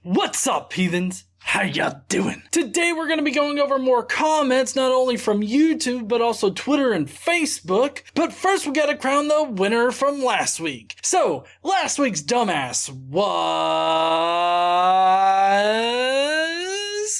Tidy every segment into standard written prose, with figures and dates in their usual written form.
What's up, heathens? How ya doing? Today we're going to be going over more comments, not only from YouTube, but also Twitter and Facebook. But first we gotta crown the winner from last week. So, last week's dumbass was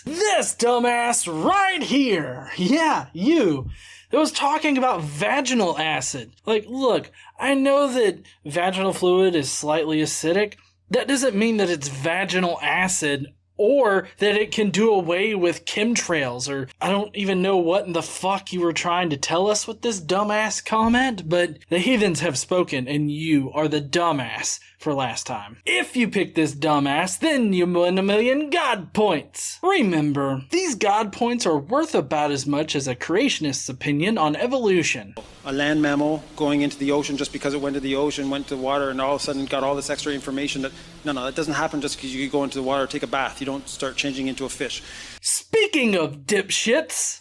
this dumbass right here. Yeah, you. It was talking about vaginal acid. Like, look, I know that vaginal fluid is slightly acidic. That doesn't mean that it's vaginal acid or that it can do away with chemtrails, or I don't even know what in the fuck you were trying to tell us with this dumbass comment, but the heathens have spoken and you are the dumbass for last time. If you pick this dumbass, then you win 1,000,000 God points. Remember, these God points are worth about as much as a creationist's opinion on evolution. A land mammal going into the ocean just because it went to the ocean, went to the water, and all of a sudden got all this extra information that, no, that doesn't happen just because you go into the water, take a bath. You don't start changing into a fish. Speaking of dipshits,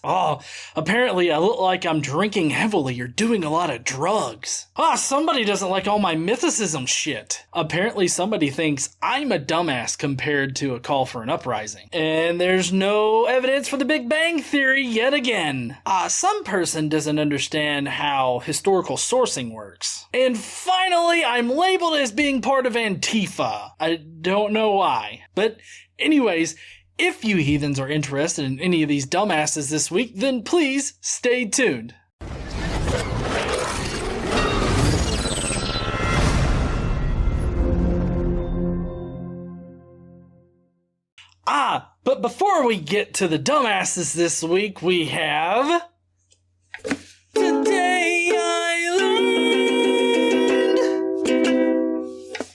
apparently I look like I'm drinking heavily or doing a lot of drugs. Somebody doesn't like all my mythicism shit. Apparently somebody thinks I'm a dumbass compared to a call for an uprising. And there's no evidence for the Big Bang Theory yet again. Some person doesn't understand how historical sourcing works. And finally, I'm labeled as being part of Antifa. I don't know why. But anyways, if you heathens are interested in any of these dumbasses this week, then please stay tuned. But before we get to the dumbasses this week, we have... Today I learned!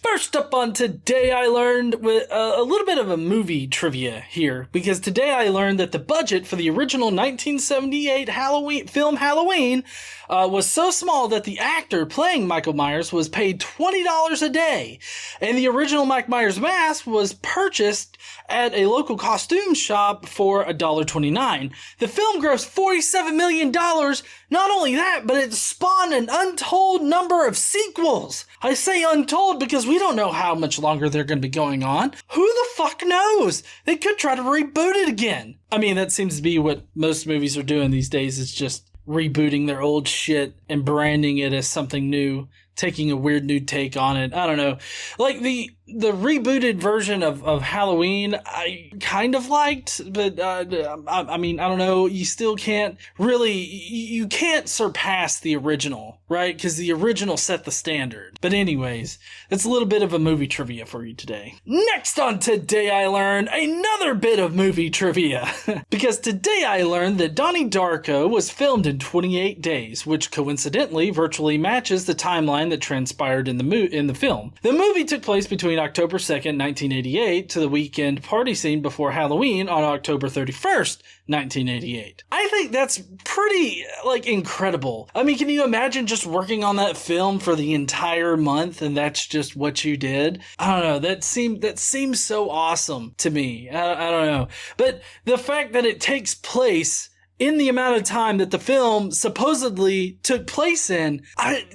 First up on Today I Learned, with a little bit of a movie trivia here, because today I learned that the budget for the original 1978 film Halloween was so small that the actor playing Michael Myers was paid $20 a day, and the original Mike Myers mask was purchased at a local costume shop for $1.29. The film grossed $47 million. Not only that, but it spawned an untold number of sequels. I say untold because we don't know how much longer they're going to be going on. Who the fuck knows? They could try to reboot it again. I mean, that seems to be what most movies are doing these days, is just rebooting their old shit and branding it as something new, taking a weird new take on it. I don't know. Like the rebooted version of Halloween, I kind of liked, but I mean, I don't know. You still can't really, you can't surpass the original, right? Because the original set the standard. But anyways, that's a little bit of a movie trivia for you today. Next on Today I Learned, another bit of movie trivia. Because today I learned that Donnie Darko was filmed in 28 days, which coincidentally virtually matches the timeline that transpired in the film. The movie took place between October 2nd, 1988 to the weekend party scene before Halloween on October 31st, 1988. I think that's pretty, incredible. I mean, can you imagine just working on that film for the entire month and that's just what you did? I don't know. That seems so awesome to me. I don't know. But the fact that it takes place in the amount of time that the film supposedly took place in,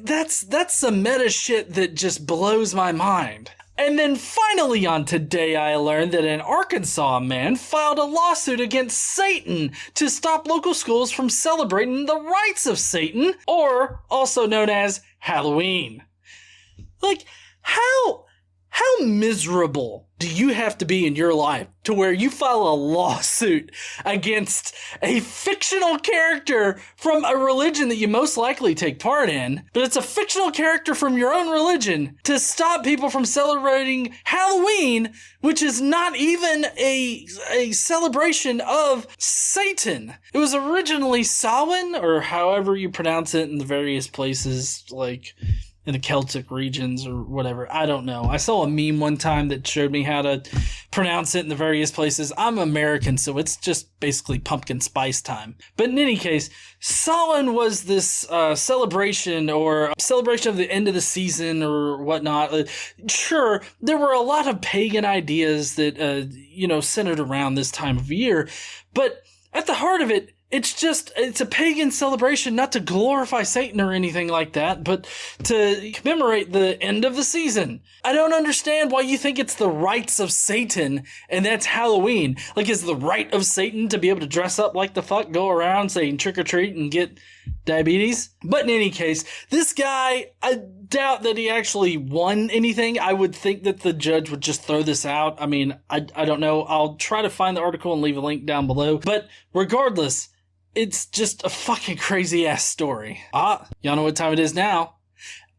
that's some meta shit that just blows my mind. And then finally on Today I learned that an Arkansas man filed a lawsuit against Satan to stop local schools from celebrating the rites of Satan, or also known as Halloween. Like, how miserable do you have to be in your life to where you file a lawsuit against a fictional character from a religion that you most likely take part in, but it's a fictional character from your own religion, to stop people from celebrating Halloween, which is not even a celebration of Satan? It was originally Samhain, or however you pronounce it in the various places, like in the Celtic regions or whatever. I don't know. I saw a meme one time that showed me how to pronounce it in the various places. I'm American, so it's just basically pumpkin spice time. But in any case, Samhain was this celebration of the end of the season or whatnot. Sure, there were a lot of pagan ideas that, centered around this time of year, but at the heart of it, it's a pagan celebration, not to glorify Satan or anything like that, but to commemorate the end of the season. I don't understand why you think it's the rites of Satan and that's Halloween. Like, is the rite of Satan to be able to dress up like the fuck, go around saying trick or treat and get diabetes? But in any case, this guy, I doubt that he actually won anything. I would think that the judge would just throw this out. I mean, I don't know. I'll try to find the article and leave a link down below. But regardless, it's just a fucking crazy ass story. Y'all know what time it is now.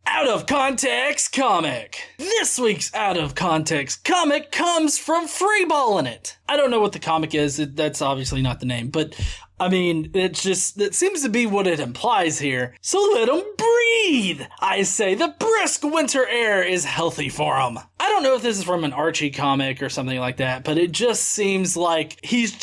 Out of Context Comic. This week's Out of Context Comic comes from Freeballing It. I don't know what the comic is. That's obviously not the name, but I mean, that seems to be what it implies here. So let them breathe. I say the brisk winter air is healthy for them. I don't know if this is from an Archie comic or something like that, but it just seems like he's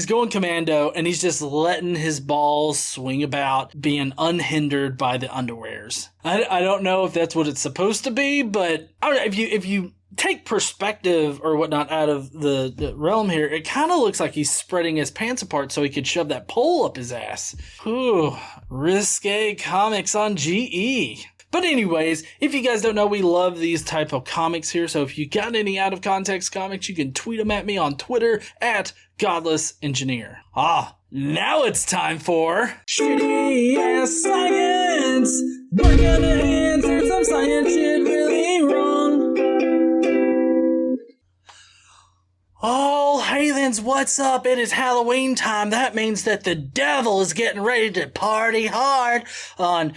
going commando and he's just letting his balls swing about, being unhindered by the underwears. I don't know if that's what it's supposed to be, but I don't know, if you take perspective or whatnot out of the realm here, it kind of looks like he's spreading his pants apart so he could shove that pole up his ass. Ooh, risque comics on GE. But anyways, if you guys don't know, we love these type of comics here. So if you got any Out of Context comics, you can tweet them at me on Twitter at Godless Engineer. Now it's time for Shitty Ass Science. We're gonna answer some science shit really wrong. Oh, heathens, what's up? It is Halloween time. That means that the devil is getting ready to party hard on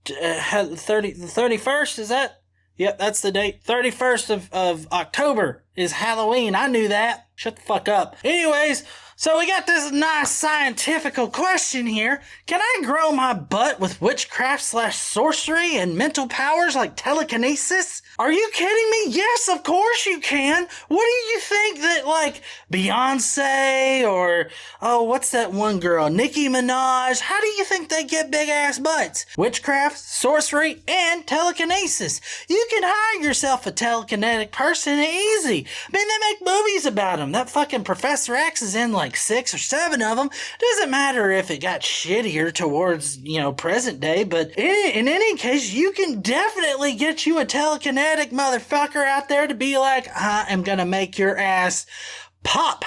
the 31st, is that? Yep, that's the date. 31st of October is Halloween. I knew that. Shut the fuck up. Anyways, so we got this nice scientifical question here. Can I grow my butt with witchcraft/sorcery and mental powers like telekinesis? Are you kidding me? Yes, of course you can. What do you think that, like, Beyonce or, what's that one girl, Nicki Minaj, how do you think they get big ass butts? Witchcraft, sorcery, and telekinesis. You can hire yourself a telekinetic person easy. I mean, they make movies about them. That fucking Professor X is in like 6 or 7 of them. Doesn't matter if it got shittier towards, present day, but in any case, you can definitely get you a telekinetic motherfucker out there to be like, I am gonna make your ass pop.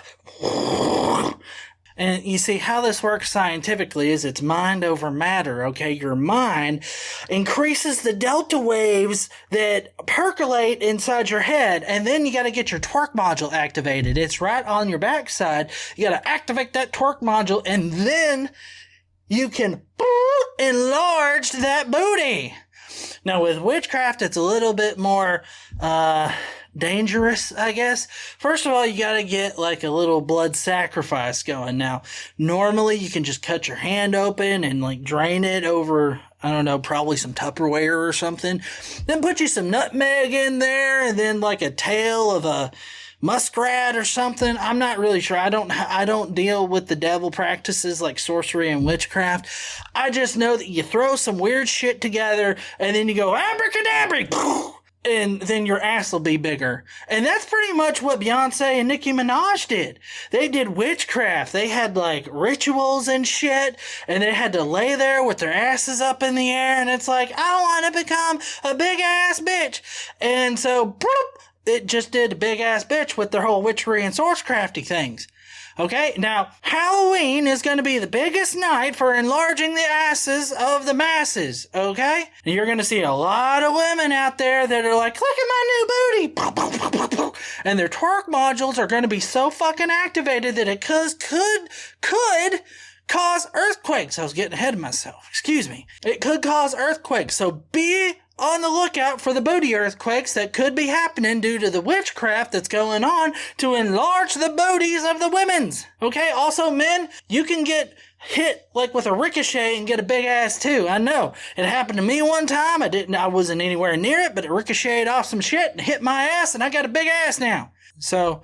And you see how this works scientifically is it's mind over matter, okay? Your mind increases the delta waves that percolate inside your head, and then you gotta get your twerk module activated. It's right on your backside. You gotta activate that twerk module, and then you can enlarge that booty. Now, with witchcraft, it's a little bit more, dangerous, I guess. First of all, you gotta get like a little blood sacrifice going. Now, normally you can just cut your hand open and like drain it over, I don't know, probably some Tupperware or something. Then put you some nutmeg in there and then like a tail of a muskrat or something. I'm not really sure. I don't deal with the devil practices like sorcery and witchcraft. I just know that you throw some weird shit together and then you go abracadabra, and then your ass will be bigger. And that's pretty much what Beyonce and Nicki Minaj did. They did witchcraft. They had like rituals and shit, and they had to lay there with their asses up in the air, and it's like, I want to become a big ass bitch. And so, it just did a big ass bitch with their whole witchery and sorcrafty things. Okay, now, Halloween is going to be the biggest night for enlarging the asses of the masses, okay? And you're going to see a lot of women out there that are like, look at my new booty! And their twerk modules are going to be so fucking activated that it could cause earthquakes. I was getting ahead of myself. Excuse me. It could cause earthquakes, so be on the lookout for the booty earthquakes that could be happening due to the witchcraft that's going on to enlarge the booties of the women's. Okay, also men, you can get hit like with a ricochet and get a big ass too. I know. It happened to me one time. I wasn't anywhere near it, but it ricocheted off some shit and hit my ass and I got a big ass now. So,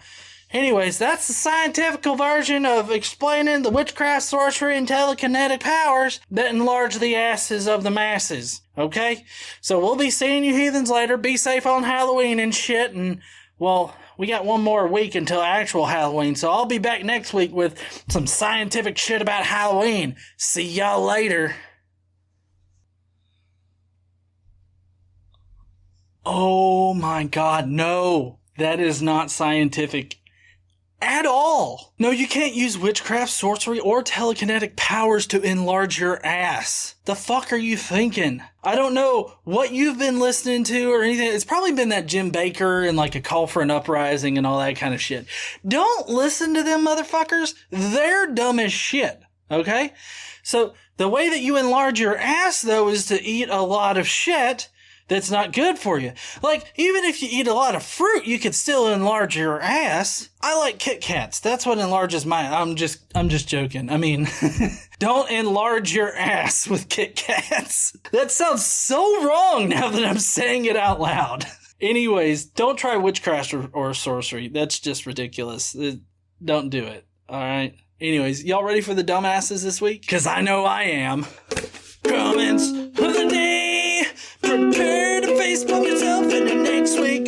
anyways, that's the scientific version of explaining the witchcraft, sorcery, and telekinetic powers that enlarge the asses of the masses. Okay? So we'll be seeing you heathens later. Be safe on Halloween and shit, and, well, we got one more week until actual Halloween, so I'll be back next week with some scientific shit about Halloween. See y'all later. Oh my God, no. That is not scientific at all. No, you can't use witchcraft, sorcery, or telekinetic powers to enlarge your ass. The fuck are you thinking? I don't know what you've been listening to or anything. It's probably been that Jim Baker and like A Call for an Uprising and all that kind of shit. Don't listen to them motherfuckers. They're dumb as shit. Okay? So the way that you enlarge your ass, though, is to eat a lot of shit that's not good for you. Like, even if you eat a lot of fruit, you could still enlarge your ass. I like Kit Kats. That's what enlarges my... I'm just joking. I mean, don't enlarge your ass with Kit Kats. That sounds so wrong now that I'm saying it out loud. Anyways, don't try witchcraft or sorcery. That's just ridiculous. Don't do it. All right? Anyways, y'all ready for the dumbasses this week? Because I know I am. Comments of the day. Prepare to Facebook yourself in the next week.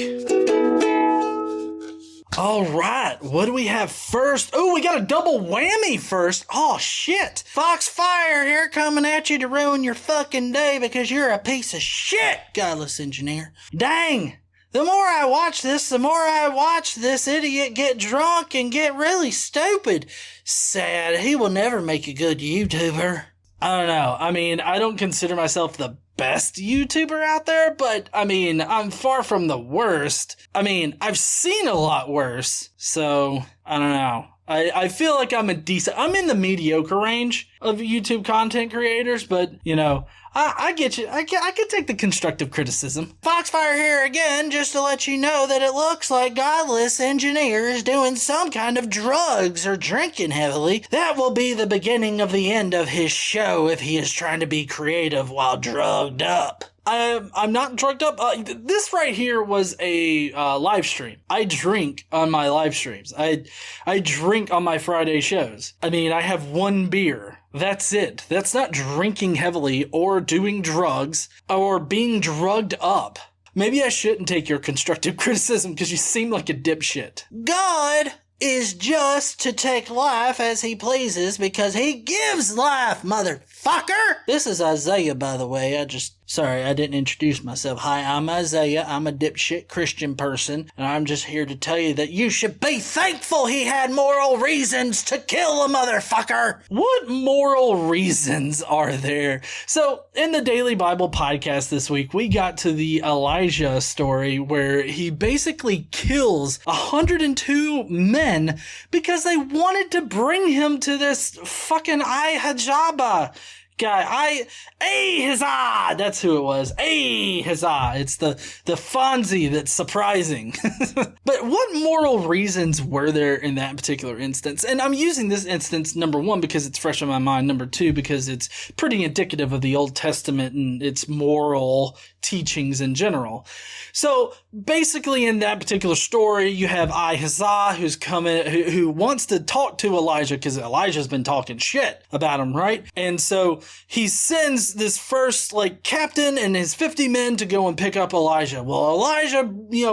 All right, what do we have first? Oh, we got a double whammy first. Oh, shit. Foxfire here coming at you to ruin your fucking day because you're a piece of shit, Godless Engineer. Dang. The more I watch this, the more I watch this idiot get drunk and get really stupid. Sad. He will never make a good YouTuber. I don't know. I mean, I don't consider myself the best YouTuber out there, but I mean, I'm far from the worst. I mean, I've seen a lot worse, so I don't know. I feel like I'm I'm in the mediocre range of YouTube content creators, but you know, I get you. I can take the constructive criticism. Foxfire here again, just to let you know that it looks like Godless Engineer is doing some kind of drugs or drinking heavily. That will be the beginning of the end of his show if he is trying to be creative while drugged up. I'm not drugged up. This right here was a live stream. I drink on my live streams. I drink on my Friday shows. I mean, I have one beer. That's it. That's not drinking heavily or doing drugs or being drugged up. Maybe I shouldn't take your constructive criticism because you seem like a dipshit. God is just to take life as he pleases because he gives life, motherfucker! This is Isaiah, by the way. Sorry, I didn't introduce myself. Hi, I'm Isaiah. I'm a dipshit Christian person, and I'm just here to tell you that you should be thankful he had moral reasons to kill a motherfucker. What moral reasons are there? So, in the Daily Bible podcast this week, we got to the Elijah story where he basically kills 102 men because they wanted to bring him to this fucking Ahijah guy. Ahijah! That's who it was. Ahijah. It's the Fonzie that's surprising. But what moral reasons were there in that particular instance? And I'm using this instance, number one, because it's fresh in my mind. Number two, because it's pretty indicative of the Old Testament and its moral teachings in general. So basically in that particular story, you have Ahijah who's coming, who wants to talk to Elijah because Elijah's been talking shit about him, right? And so he sends this first captain and his 50 men to go and pick up Elijah. Well, Elijah,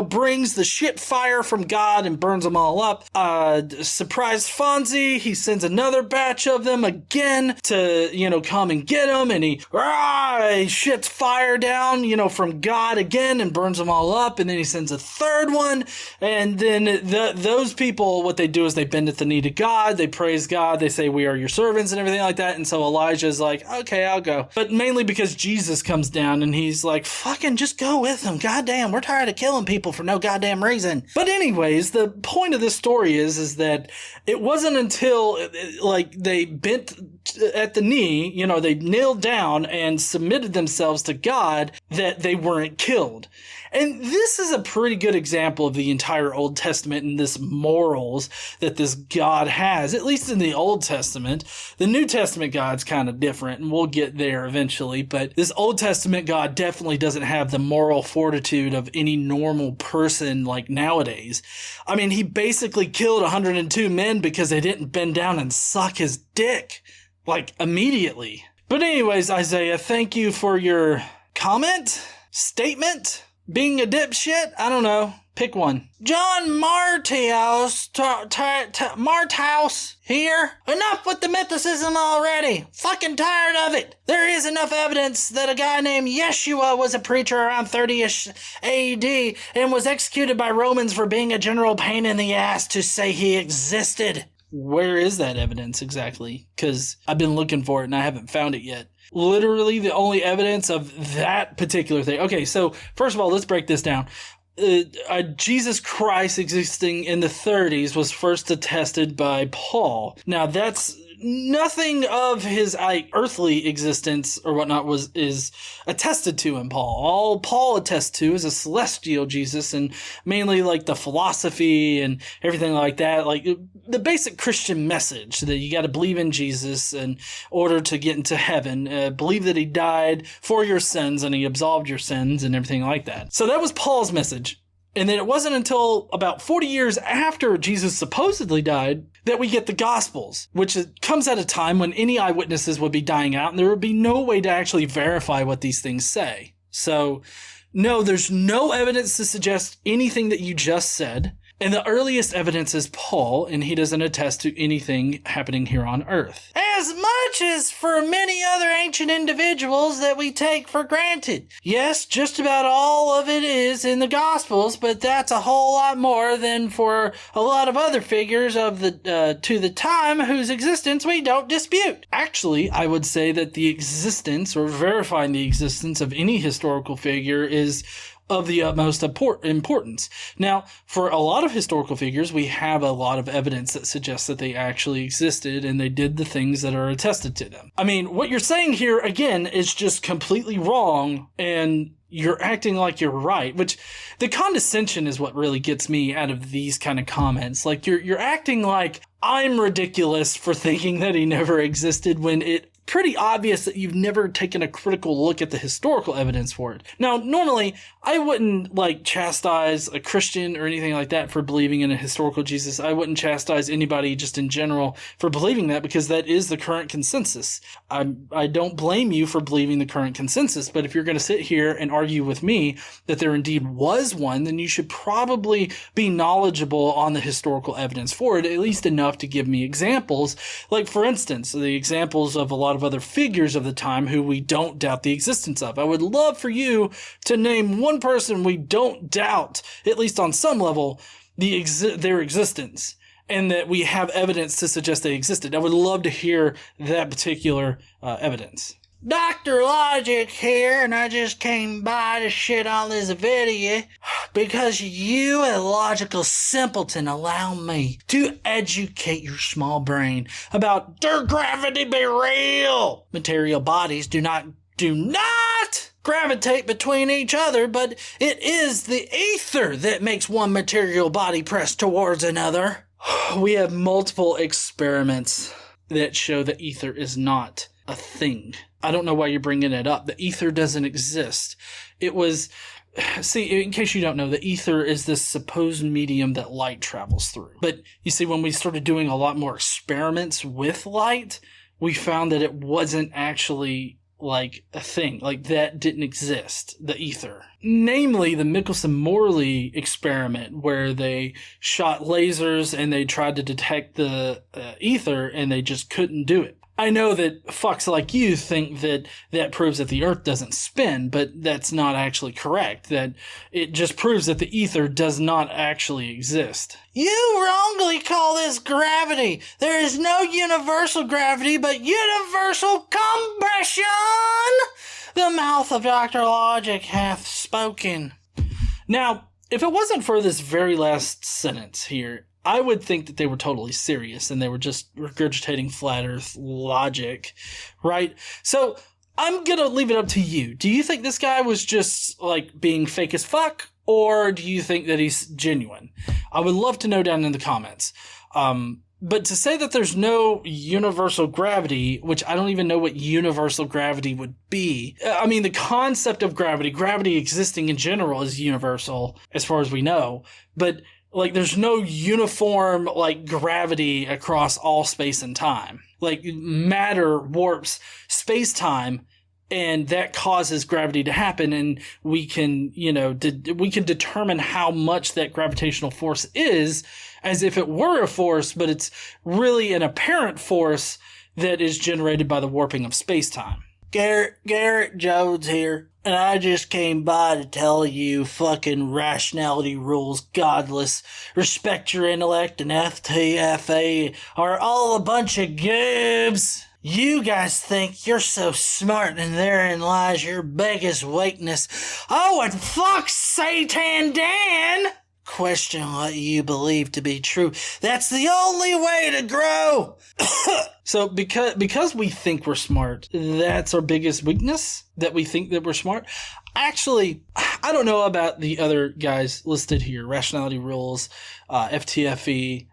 brings the shit fire from God and burns them all up. Surprise Fonzie, he sends another batch of them again to, come and get him, and he shits fire down, from God again and burns them all up. And then he sends a third one. And then those people, what they do is they bend at the knee to God. They praise God. They say, we are your servants and everything like that. And so Elijah's like, okay, I'll go. But mainly because Jesus comes down and he's like, fucking just go with them. Goddamn, we're tired of killing people for no goddamn reason. But anyways, the point of this story is that it wasn't until they bent at the knee, they kneeled down and submitted themselves to God that they weren't killed. And this is a pretty good example of the entire Old Testament and this morals that this God has, at least in the Old Testament. The New Testament God's kind of different, and we'll get there eventually, but this Old Testament God definitely doesn't have the moral fortitude of any normal person like nowadays. I mean, he basically killed 102 men because they didn't bend down and suck his dick, immediately. But anyways, Isaiah, thank you for your comment, statement, being a dipshit. I don't know. Pick one. John Martyhouse, Marthouse here. Enough with the mythicism already. Fucking tired of it. There is enough evidence that a guy named Yeshua was a preacher around 30-ish AD and was executed by Romans for being a general pain in the ass to say he existed. Where is that evidence exactly? Because I've been looking for it and I haven't found it yet. Literally the only evidence of that particular thing. Okay, so first of all, let's break this down. Jesus Christ existing in the 30s was first attested by Paul. Now, that's nothing of his earthly existence or whatnot is attested to in Paul. All Paul attests to is a celestial Jesus, and mainly like the philosophy and everything like that, like the basic Christian message that you got to believe in Jesus in order to get into heaven, believe that he died for your sins and he absolved your sins and everything like that. So that was Paul's message. And then it wasn't until about 40 years after Jesus supposedly died that we get the Gospels, which comes at a time when any eyewitnesses would be dying out and there would be no way to actually verify what these things say. So, no, there's no evidence to suggest anything that you just said. And the earliest evidence is Paul, and he doesn't attest to anything happening here on Earth. As much as for many other ancient individuals that we take for granted. Yes, just about all of it is in the Gospels, but that's a whole lot more than for a lot of other figures of to the time whose existence we don't dispute. Actually, I would say that the existence, or verifying the existence of any historical figure, is of the utmost importance. Now, for a lot of historical figures, we have a lot of evidence that suggests that they actually existed and they did the things that are attested to them. I mean, what you're saying here, again, is just completely wrong, and you're acting like you're right, which the condescension is what really gets me out of these kind of comments. Like, you're acting like I'm ridiculous for thinking that he never existed when it's pretty obvious that you've never taken a critical look at the historical evidence for it. Now, normally, I wouldn't, chastise a Christian or anything like that for believing in a historical Jesus. I wouldn't chastise anybody just in general for believing that, because that is the current consensus. I don't blame you for believing the current consensus, but if you're going to sit here and argue with me that there indeed was one, then you should probably be knowledgeable on the historical evidence for it, at least enough to give me examples. Like, for instance, the examples of a lot of other figures of the time who we don't doubt the existence of. I would love for you to name one person we don't doubt, at least on some level, their existence, and that we have evidence to suggest they existed. I would love to hear that particular evidence. Dr. Logic here, and I just came by to shit on this video because you, a logical simpleton, allow me to educate your small brain about does gravity be real? Material bodies do not gravitate between each other, but it is the ether that makes one material body press towards another. We have multiple experiments that show that ether is not a thing. I don't know why you're bringing it up. The ether doesn't exist. See, in case you don't know, the ether is this supposed medium that light travels through. But you see, when we started doing a lot more experiments with light, we found that it wasn't actually like a thing. Like, that didn't exist, the ether. Namely, the Michelson-Morley experiment, where they shot lasers and they tried to detect the ether and they just couldn't do it. I know that fucks like you think that that proves that the Earth doesn't spin, but that's not actually correct. That it just proves that the ether does not actually exist. You wrongly call this gravity. There is no universal gravity, but universal compression. The mouth of Dr. Logic hath spoken. Now, if it wasn't for this very last sentence here, I would think that they were totally serious and they were just regurgitating flat earth logic, right? So I'm going to leave it up to you. Do you think this guy was just being fake as fuck, or do you think that he's genuine? I would love to know down in the comments. But to say that there's no universal gravity, which I don't even know what universal gravity would be. I mean, the concept of gravity existing in general is universal as far as we know, but there's no uniform, gravity across all space and time. Matter warps space-time and that causes gravity to happen, and we can, we can determine how much that gravitational force is as if it were a force, but it's really an apparent force that is generated by the warping of space-time. Garrett Jones here, and I just came by to tell you fucking rationality rules, godless, respect your intellect, and FTFA are all a bunch of goobs. You guys think you're so smart, and therein lies your biggest weakness. Oh, and fuck Satan Dan! Question what you believe to be true. That's the only way to grow. So because we think we're smart, that's our biggest weakness, that we think that we're smart. Actually, I don't know about the other guys listed here. Rationality rules, FTFE,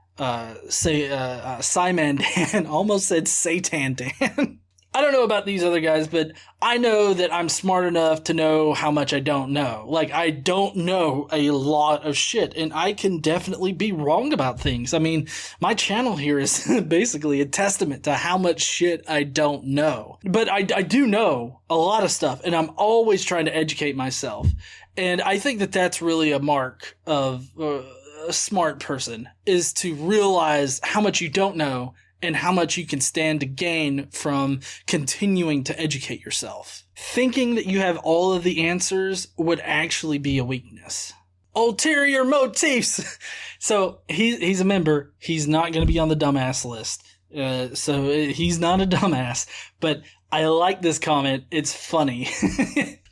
Simon Dan, almost said Satan Dan. I don't know about these other guys, but I know that I'm smart enough to know how much I don't know. Like, I don't know a lot of shit, and I can definitely be wrong about things. I mean, my channel here is basically a testament to how much shit I don't know. But I do know a lot of stuff, and I'm always trying to educate myself. And I think that that's really a mark of a smart person, is to realize how much you don't know and how much you can stand to gain from continuing to educate yourself. Thinking that you have all of the answers would actually be a weakness. Ulterior motifs. So he's a member. He's not going to be on the dumbass list. So he's not a dumbass. But I like this comment. It's funny.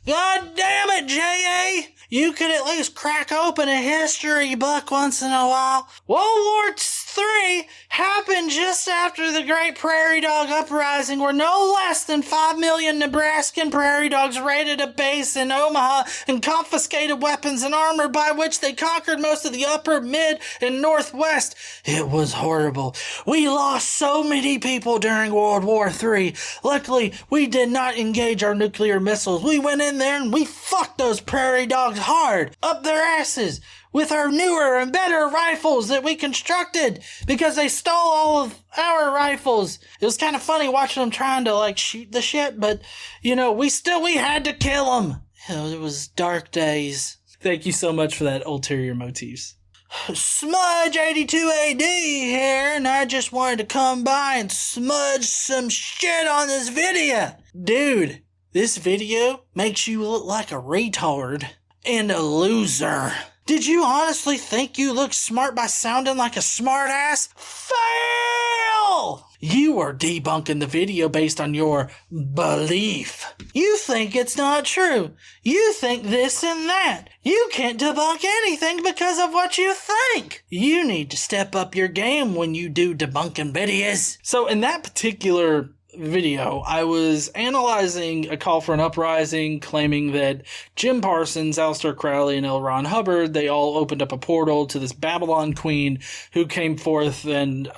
God damn it, J.A. You could at least crack open a history book once in a while. World War III happened just after the Great Prairie Dog Uprising, where no less than 5 million Nebraskan prairie dogs raided a base in Omaha and confiscated weapons and armor, by which they conquered most of the upper, mid, and northwest. It was horrible. We lost so many people during World War III. Luckily, we did not engage our nuclear missiles. We went in there and we fucked those prairie dogs hard, up their asses, with our newer and better rifles that we constructed, because they stole all of our rifles. It was kind of funny watching them trying to, shoot the shit, but, we had to kill them. It was dark days. Thank you so much for that, Ulterior Motifs. Smudge 82 AD here, and I just wanted to come by and smudge some shit on this video. Dude, this video makes you look like a retard and a loser. Did you honestly think you look smart by sounding like a smartass? Fail! You are debunking the video based on your belief. You think it's not true. You think this and that. You can't debunk anything because of what you think. You need to step up your game when you do debunking videos. So in that particular video, I was analyzing a call for an uprising, claiming that Jim Parsons, Aleister Crowley, and L. Ron Hubbard, they all opened up a portal to this Babylon queen who came forth and,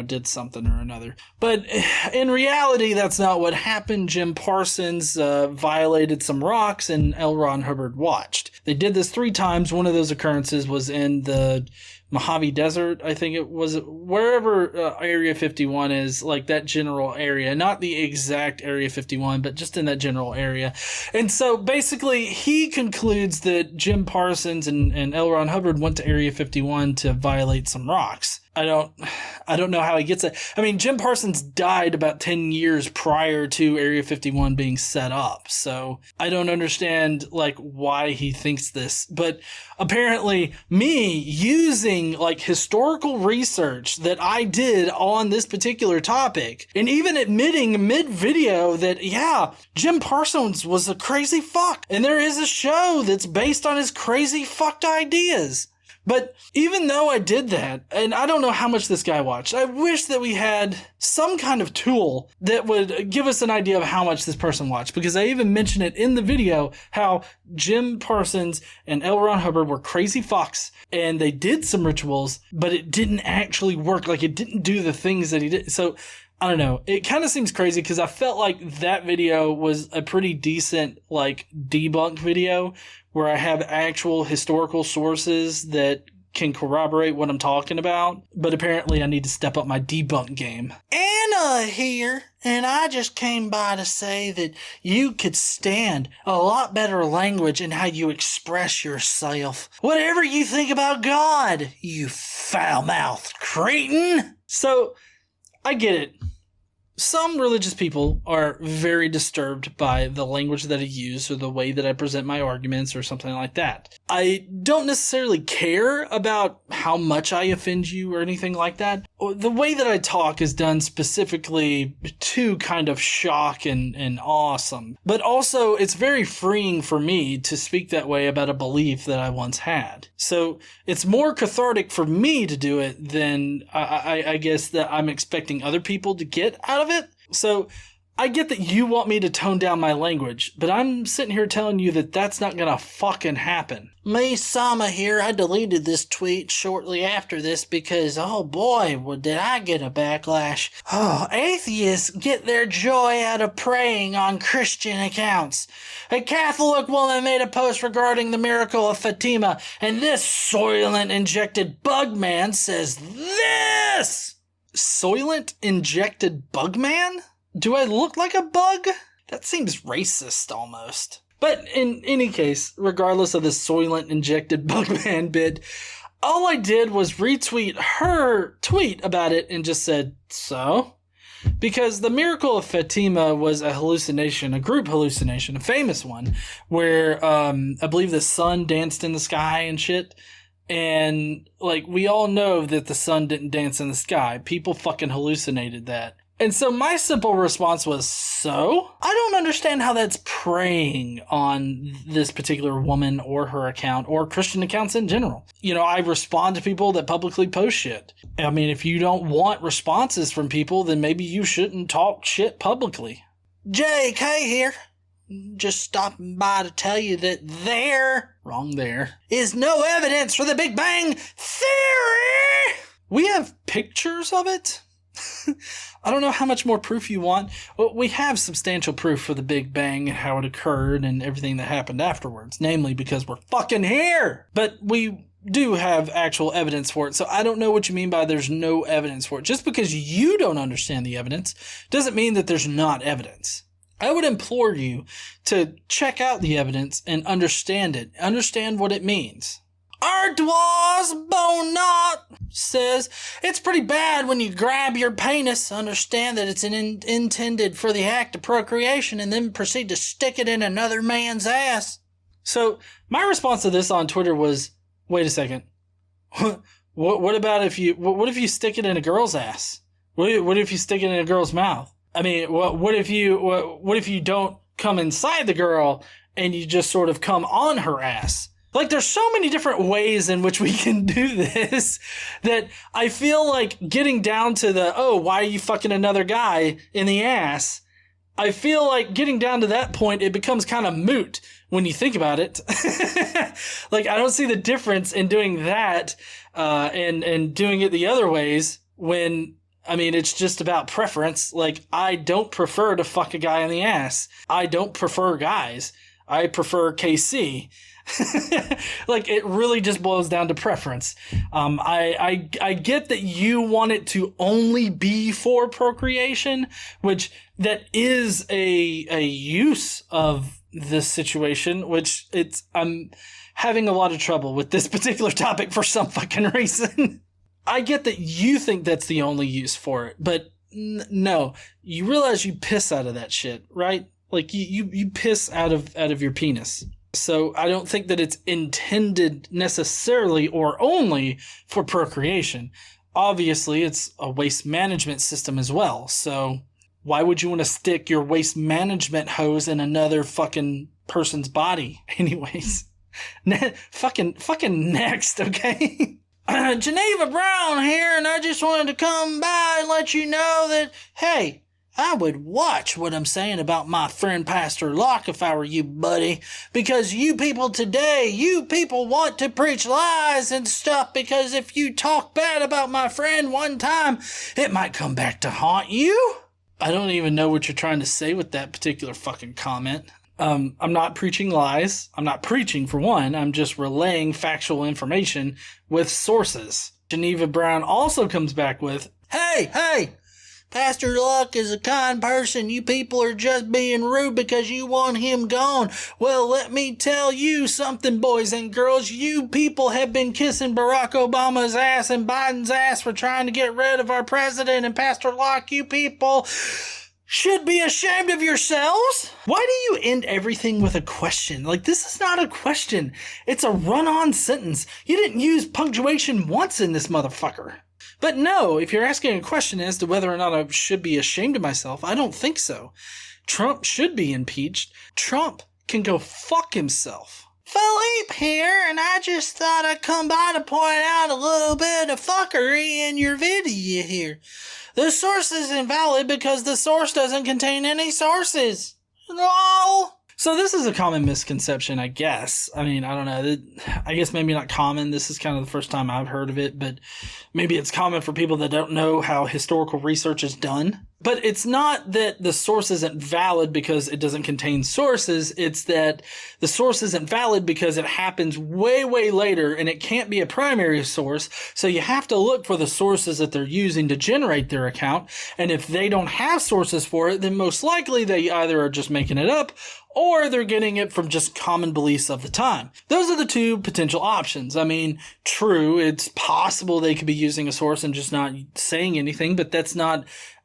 did something or another. But in reality, that's not what happened. Jim Parsons violated some rocks, and L. Ron Hubbard watched. They did this 3 times. One of those occurrences was in the Mojave Desert, I think it was, wherever Area 51 is, like that general area, not the exact Area 51, but just in that general area. And so basically he concludes that Jim Parsons and L. Ron Hubbard went to Area 51 to violate some rocks. I don't know how he gets it. I mean, Jim Parsons died about 10 years prior to Area 51 being set up. So I don't understand why he thinks this, but apparently me using historical research that I did on this particular topic, and even admitting mid video that, yeah, Jim Parsons was a crazy fuck. And there is a show that's based on his crazy fucked ideas. But even though I did that, and I don't know how much this guy watched, I wish that we had some kind of tool that would give us an idea of how much this person watched, because I even mentioned it in the video how Jim Parsons and L. Ron Hubbard were crazy fucks, and they did some rituals, but it didn't actually work. It didn't do the things that he did. So I don't know. It kind of seems crazy because I felt like that video was a pretty decent debunk video where I have actual historical sources that can corroborate what I'm talking about, but apparently I need to step up my debunk game. Anna here, and I just came by to say that you could stand a lot better language in how you express yourself. Whatever you think about God, you foul-mouthed cretin. So, I get it. Some religious people are very disturbed by the language that I use or the way that I present my arguments or something like that. I don't necessarily care about how much I offend you or anything like that. The way that I talk is done specifically to kind of shock and awesome. But also, it's very freeing for me to speak that way about a belief that I once had. So it's more cathartic for me to do it than I guess that I'm expecting other people to get out of it. So I get that you want me to tone down my language, but I'm sitting here telling you that that's not gonna fucking happen. Me, Sama here, I deleted this tweet shortly after this because, oh boy, did I get a backlash. Oh, atheists get their joy out of preying on Christian accounts. A Catholic woman made a post regarding the miracle of Fatima, and this Soylent-injected bug man says this! Soylent-injected bug man? Do I look like a bug? That seems racist almost. But in any case, regardless of the Soylent-injected bugman bit, all I did was retweet her tweet about it and just said, so? Because the miracle of Fatima was a hallucination, a group hallucination, a famous one, where I believe the sun danced in the sky and shit. And, like, we all know that the sun didn't dance in the sky. People fucking hallucinated that. And so my simple response was, so? I don't understand how that's preying on this particular woman or her account or Christian accounts in general. You know, I respond to people that publicly post shit. I mean, if you don't want responses from people, then maybe you shouldn't talk shit publicly. JK here. Just stopping by to tell you that there is no evidence for the Big Bang Theory. We have pictures of it. I don't know how much more proof you want. Well, we have substantial proof for the Big Bang and how it occurred and everything that happened afterwards, namely because we're fucking here. But we do have actual evidence for it, so I don't know what you mean by there's no evidence for it. Just because you don't understand the evidence doesn't mean that there's not evidence. I would implore you to check out the evidence and understand it. Understand what it means. Ardoise Bonat says, it's pretty bad when you grab your penis, understand that it's intended for the act of procreation, and then proceed to stick it in another man's ass. So, my response to this on Twitter was, wait a second. What if you stick it in a girl's ass? What if you stick it in a girl's mouth? I mean, what if you don't come inside the girl and you just sort of come on her ass? Like, there's so many different ways in which we can do this that I feel like getting down to the, oh, why are you fucking another guy in the ass? I feel like getting down to that point, it becomes kind of moot when you think about it. Like, I don't see the difference in doing that and doing it the other ways when, I mean, it's just about preference. Like, I don't prefer to fuck a guy in the ass. I don't prefer guys. I prefer KC. Like, it really just boils down to preference. I get that you want it to only be for procreation, which that is a use of this situation, which I'm having a lot of trouble with this particular topic for some fucking reason. I get that you think that's the only use for it, but no, you realize you piss out of that shit, right? Like, you piss out of your penis. So I don't think that it's intended necessarily or only for procreation. Obviously, it's a waste management system as well. So why would you want to stick your waste management hose in another fucking person's body? Anyways, fucking next, okay? Geneva Brown here, and I just wanted to come by and let you know that, hey, I would watch what I'm saying about my friend Pastor Locke if I were you, buddy. Because you people today, you people want to preach lies and stuff, because if you talk bad about my friend one time, it might come back to haunt you. I don't even know what you're trying to say with that particular fucking comment. I'm not preaching lies. I'm not preaching, for one. I'm just relaying factual information with sources. Geneva Brown also comes back with, Hey, Pastor Locke is a kind person. You people are just being rude because you want him gone. Well, let me tell you something, boys and girls. You people have been kissing Barack Obama's ass and Biden's ass for trying to get rid of our president. And Pastor Locke, you people should be ashamed of yourselves. Why do you end everything with a question? Like, this is not a question. It's a run-on sentence. You didn't use punctuation once in this motherfucker. But no, if you're asking a question as to whether or not I should be ashamed of myself, I don't think so. Trump should be impeached. Trump can go fuck himself. Philippe here, and I just thought I'd come by to point out a little bit of fuckery in your video here. The source is invalid because the source doesn't contain any sources. No. So this is a common misconception, I guess. I mean, I don't know. I guess maybe not common. This is kind of the first time I've heard of it, but maybe it's common for people that don't know how historical research is done. But it's not that the source isn't valid because it doesn't contain sources. It's that the source isn't valid because it happens way, way later and it can't be a primary source. So you have to look for the sources that they're using to generate their account. And if they don't have sources for it, then most likely they either are just making it up or they're getting it from just common beliefs of the time. Those are the two potential options. I mean, true, it's possible they could be using a source and just not saying anything, but that's not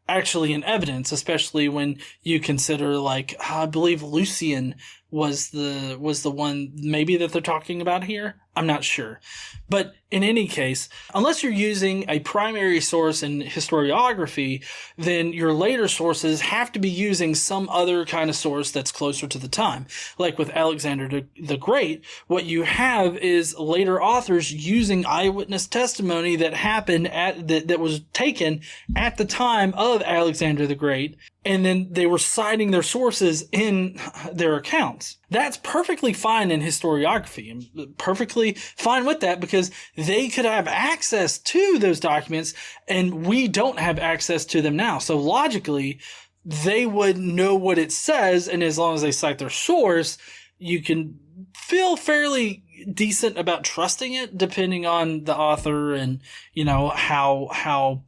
actually in evidence, especially when you consider, like, I believe Lucian was the one maybe that they're talking about here. I'm not sure. But in any case, unless you're using a primary source in historiography, then your later sources have to be using some other kind of source that's closer to the time. Like with Alexander the Great, what you have is later authors using eyewitness testimony that happened that was taken at the time of Alexander the Great, and then they were citing their sources in their accounts. That's perfectly fine in historiography. I'm perfectly fine with that because they could have access to those documents and we don't have access to them now. So logically, they would know what it says, and as long as they cite their source, you can feel fairly decent about trusting it, depending on the author and, you know, how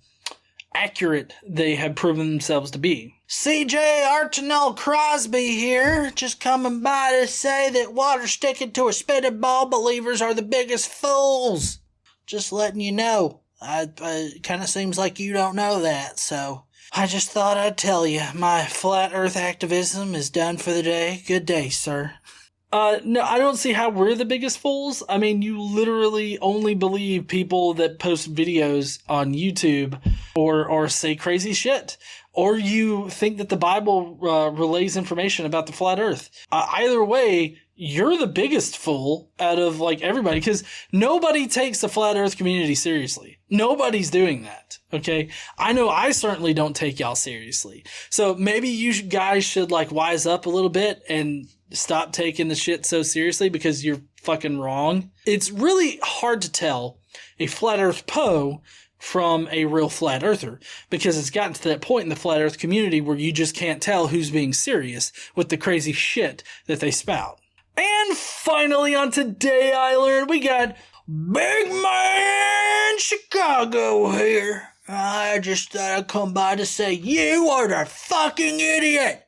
accurate they have proven themselves to be. CJ Archinell Crosby here, just coming by to say that water sticking to a spitted ball believers are the biggest fools. Just letting you know. It kind of seems like you don't know that, so I just thought I'd tell you. My flat earth activism is done for the day. Good day, sir. No, I don't see how we're the biggest fools. I mean, you literally only believe people that post videos on YouTube or say crazy shit. Or you think that the Bible relays information about the flat earth. Either way, you're the biggest fool out of like everybody, because nobody takes the flat earth community seriously. Nobody's doing that. Okay. I know I certainly don't take y'all seriously. So maybe you guys should like wise up a little bit and stop taking the shit so seriously because you're fucking wrong. It's really hard to tell a flat earth Poe from a real flat earther, because it's gotten to that point in the flat earth community where you just can't tell who's being serious with the crazy shit that they spout. And finally on Today I Learned, we got Big Man Chicago here. I just thought I'd come by to say, you are the fucking idiot.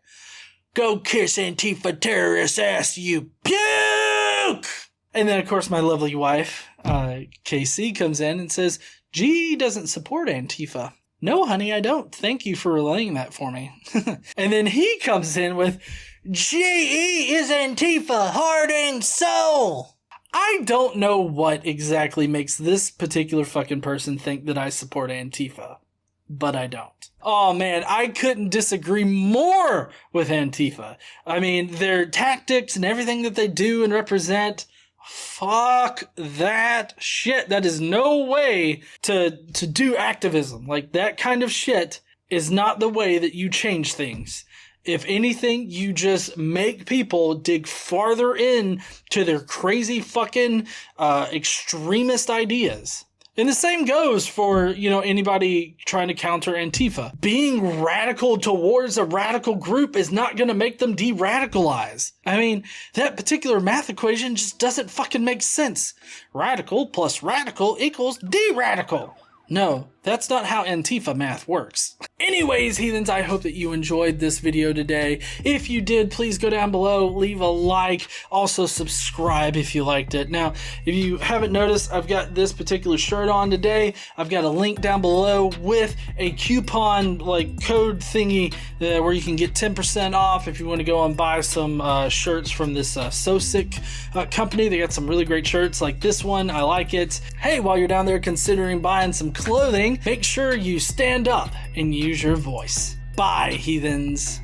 Go kiss Antifa terrorist ass, you puke. And then of course my lovely wife, KC, comes in and says, G doesn't support Antifa. No, honey, I don't. Thank you for relaying that for me. And then he comes in with, GE is Antifa, heart and soul. I don't know what exactly makes this particular fucking person think that I support Antifa, but I don't. Oh man, I couldn't disagree more with Antifa. I mean, their tactics and everything that they do and represent, fuck that shit. That is no way to do activism. Like, that kind of shit is not the way that you change things. If anything, you just make people dig farther in to their crazy fucking extremist ideas. And the same goes for, anybody trying to counter Antifa. Being radical towards a radical group is not going to make them de-radicalize. I mean, that particular math equation just doesn't fucking make sense. Radical plus radical equals de-radical. No, that's not how Antifa math works. Anyways, heathens, I hope that you enjoyed this video today. If you did, please go down below, leave a like, also subscribe if you liked it. Now, if you haven't noticed, I've got this particular shirt on today. I've got a link down below with a coupon code thingy where you can get 10% off if you want to go and buy some shirts from this So Sick company. They got some really great shirts like this one. I like it. Hey, while you're down there considering buying some clothing, make sure you stand up and use your voice. Bye, heathens.